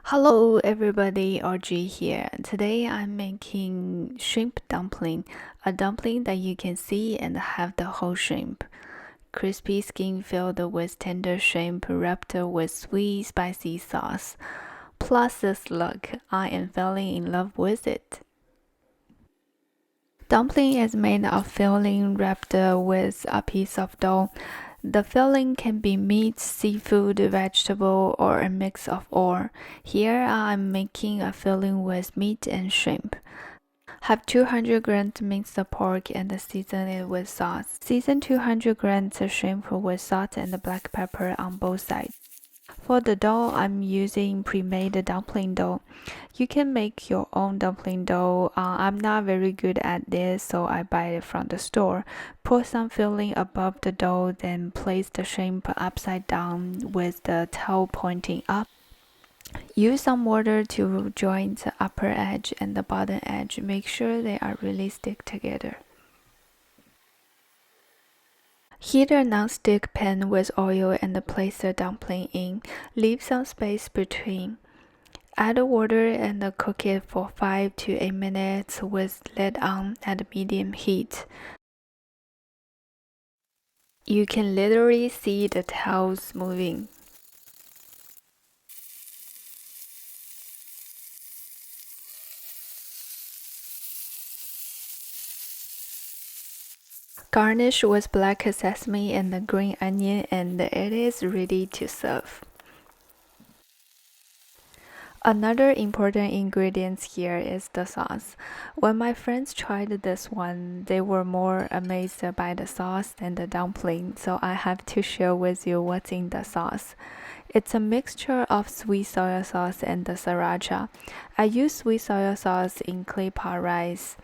Hello everybody, Audrey here. Today I'm making shrimp dumpling, a dumpling that you can see and have the whole shrimp. Crispy skin filled with tender shrimp wrapped with sweet spicy sauce. Plus this look, I am falling in love with it. Dumpling is made of filling wrapped with a piece of dough. The filling can be meat, seafood, vegetable, or a mix of all. Here I'm making a filling with meat and shrimp. Have 200 grams minced pork and season it with sauce. Season 200 grams shrimp with salt and black pepper on both sides. For the dough, I'm using pre-made dumpling dough. You can make your own dumpling dough. I'm not very good at this, so I buy it from the store. Put some filling above the dough, then place the shrimp upside down with the tail pointing up. Use some water to join the upper edge and the bottom edge. Make sure they are really stick together. Heat a non-stick pan with oil and place the dumpling in. Leave some space between. Add water and cook it for 5 to 8 minutes with lid on at medium heat. You can literally see the tails moving. Garnish with black sesame and green onion, and it is ready to serve. Another important ingredient here is the sauce. When my friends tried this one, they were more amazed by the sauce than the dumpling, so I have to share with you what's in the sauce. It's a mixture of sweet soy sauce and the sriracha. I use sweet soy sauce in clay pot rice.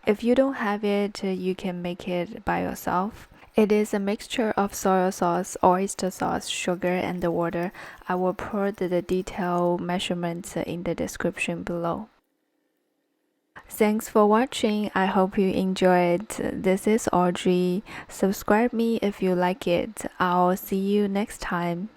If you don't have it, you can make it by yourself. It is a mixture of soy sauce, oyster sauce, sugar, and water. I will put the detailed measurements in the description below. Thanks for watching. I hope you enjoyed. This is Audrey. Subscribe me if you like it. I'll see you next time.